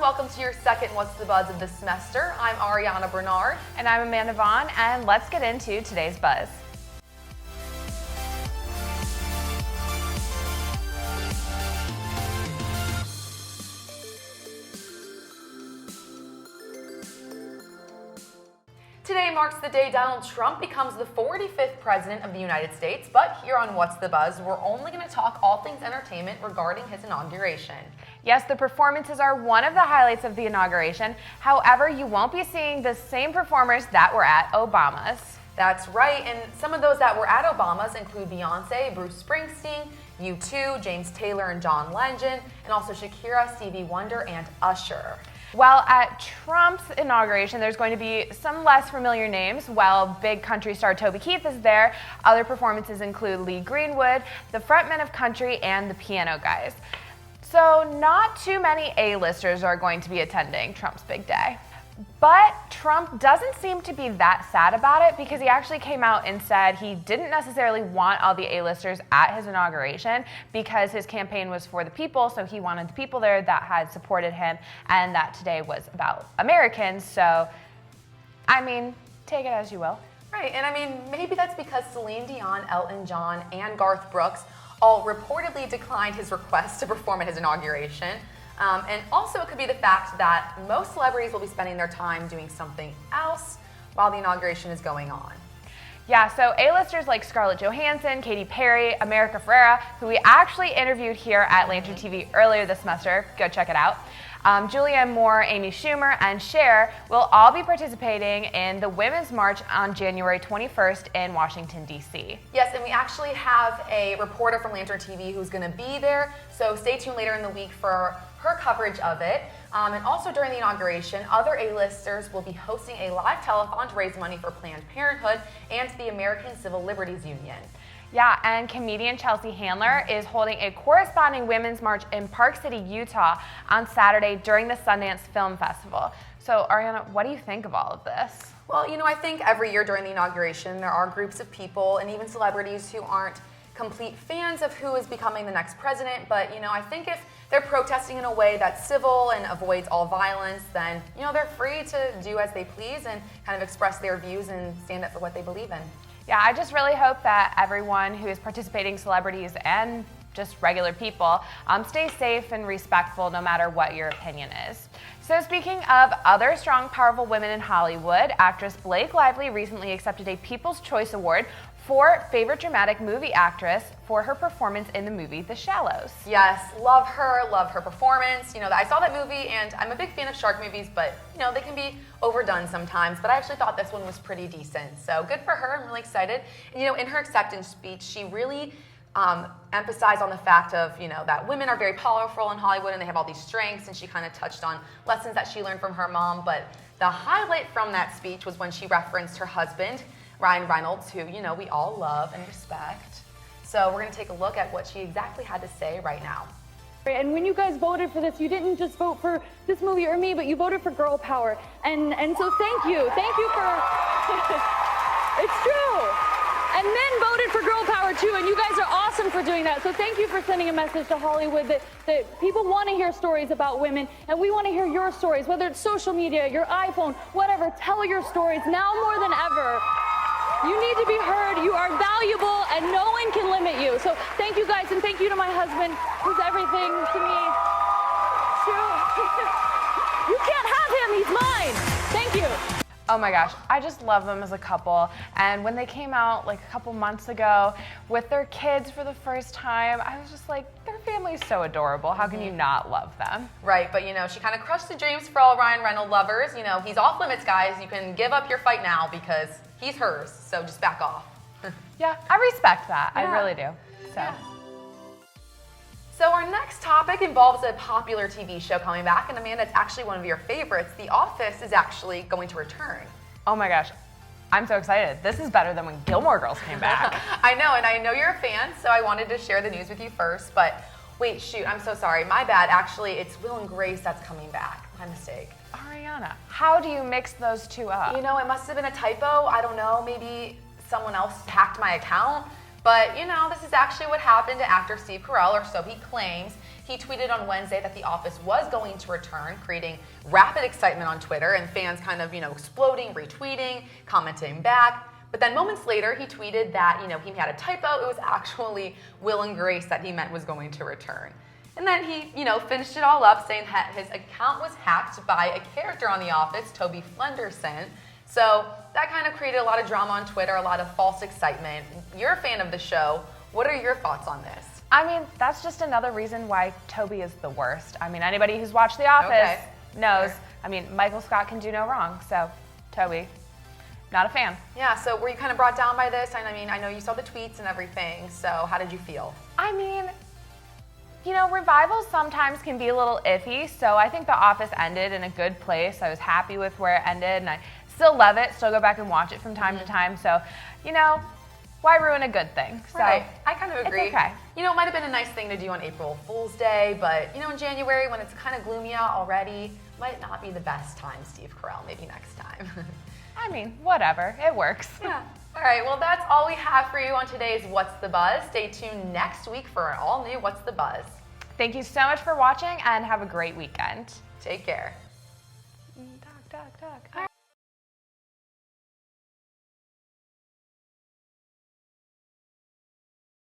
welcome to your second What's the Buzz of the semester. I'm Ariana Bernard. And I'm Amanda Vaughn, and let's get into today's buzz. Today marks the day Donald Trump becomes the 45th President of the United States, but here on What's the Buzz, we're only going to talk all things entertainment regarding his inauguration. Yes, the performances are one of the highlights of the inauguration. However, you won't be seeing the same performers that were at Obama's. That's right, and some of those that were at Obama's include Beyonce, Bruce Springsteen, U2, James Taylor and John Legend, and also Shakira, Stevie Wonder, and Usher. While at Trump's inauguration, there's going to be some less familiar names. While big country star Toby Keith is there, other performances include Lee Greenwood, the frontman of country, and the Piano Guys. So not too many A-listers are going to be attending Trump's big day. But Trump doesn't seem to be that sad about it because he actually came out and said he didn't necessarily want all the A-listers at his inauguration because his campaign was for the people, so he wanted the people there that had supported him, and that today was about Americans. So, I mean, take it as you will. Right, and I mean, maybe that's because Celine Dion, Elton John, and Garth Brooks all reportedly declined his request to perform at his inauguration. And also it could be the fact that most celebrities will be spending their time doing something else while the inauguration is going on. Yeah, so A-listers like Scarlett Johansson, Katy Perry, America Ferrera, who we actually interviewed here at Lantern TV earlier this semester, go check it out. Julianne Moore, Amy Schumer, and Cher will all be participating in the Women's March on January 21st in Washington, D.C. Yes, and we actually have a reporter from Lantern TV who's going to be there, so stay tuned later in the week for her coverage of it. And also during the inauguration, other A-listers will be hosting a live telethon to raise money for Planned Parenthood and the American Civil Liberties Union. Yeah, and comedian Chelsea Handler is holding a corresponding women's march in Park City, Utah on Saturday during the Sundance Film Festival. So, Ariana, what do you think of all of this? Well, I think every year during the inauguration, there are groups of people and even celebrities who aren't complete fans of who is becoming the next president. But, I think if they're protesting in a way that's civil and avoids all violence, then, they're free to do as they please and kind of express their views and stand up for what they believe in. Yeah, I just really hope that everyone who is participating, celebrities and just regular people, stay safe and respectful no matter what your opinion is. So speaking of other strong, powerful women in Hollywood, actress Blake Lively recently accepted a People's Choice Award for Favorite Dramatic Movie Actress for her performance in the movie The Shallows. Yes, love her performance. I saw that movie and I'm a big fan of shark movies, but they can be overdone sometimes, but I actually thought this one was pretty decent. So good for her, I'm really excited. And in her acceptance speech, she really emphasized on the fact of, that women are very powerful in Hollywood and they have all these strengths, and she kind of touched on lessons that she learned from her mom. But the highlight from that speech was when she referenced her husband, Ryan Reynolds, who, we all love and respect. So we're going to take a look at what she exactly had to say right now. And when you guys voted for this, you didn't just vote for this movie or me, but you voted for girl power. And so thank you. Thank you for, it's true. And men voted for girl power too, and you guys are awesome for doing that. So thank you for sending a message to Hollywood that people want to hear stories about women, and we want to hear your stories, whether it's social media, your iPhone, whatever. Tell your stories now more than ever. You need to be heard. You are valuable, and no one can limit you. So thank you guys, and thank you to my husband, who's everything to me. You can't have him. He's mine. Thank you. Oh my gosh, I just love them as a couple. And when they came out like a couple months ago with their kids for the first time, I was just like, their family is so adorable. How can you not love them? Right, but she kind of crushed the dreams for all Ryan Reynolds lovers. He's off limits, guys. You can give up your fight now because he's hers, so just back off. Yeah, I respect that. Yeah. I really do. So. Yeah. So our next topic involves a popular TV show coming back, and Amanda, it's actually one of your favorites. The Office is actually going to return. Oh my gosh, I'm so excited. This is better than when Gilmore Girls came back. I know, and I know you're a fan, so I wanted to share the news with you first, but wait, shoot, I'm so sorry. My bad. Actually, it's Will and Grace that's coming back. My mistake. Ariana, how do you mix those two up? It must have been a typo. I don't know. Maybe someone else hacked my account. But, this is actually what happened to actor Steve Carell, or so he claims. He tweeted on Wednesday that The Office was going to return, creating rapid excitement on Twitter, and fans kind of, exploding, retweeting, commenting back. But then moments later, he tweeted that, he had a typo. It was actually Will and Grace that he meant was going to return. And then he, finished it all up saying that his account was hacked by a character on The Office, Toby Flenderson. So that kind of created a lot of drama on Twitter, a lot of false excitement. You're a fan of the show. What are your thoughts on this? I mean, that's just another reason why Toby is the worst. I mean, anybody who's watched The Office knows. Sure. I mean, Michael Scott can do no wrong, so Toby, not a fan. Yeah, so were you kind of brought down by this? I mean, I know you saw the tweets and everything, so how did you feel? I mean, revivals sometimes can be a little iffy, so I think The Office ended in a good place. I was happy with where it ended, and I still love it, still go back and watch it from time to time, so, why ruin a good thing? So, right, I kind of agree. It's okay. It might have been a nice thing to do on April Fool's Day, but, in January when it's kind of gloomy out already, might not be the best time, Steve Carell. Maybe next time. I mean, whatever, it works. Yeah. All right, well, that's all we have for you on today's What's the Buzz. Stay tuned next week for an all-new What's the Buzz. Thank you so much for watching, and have a great weekend. Take care. Talk.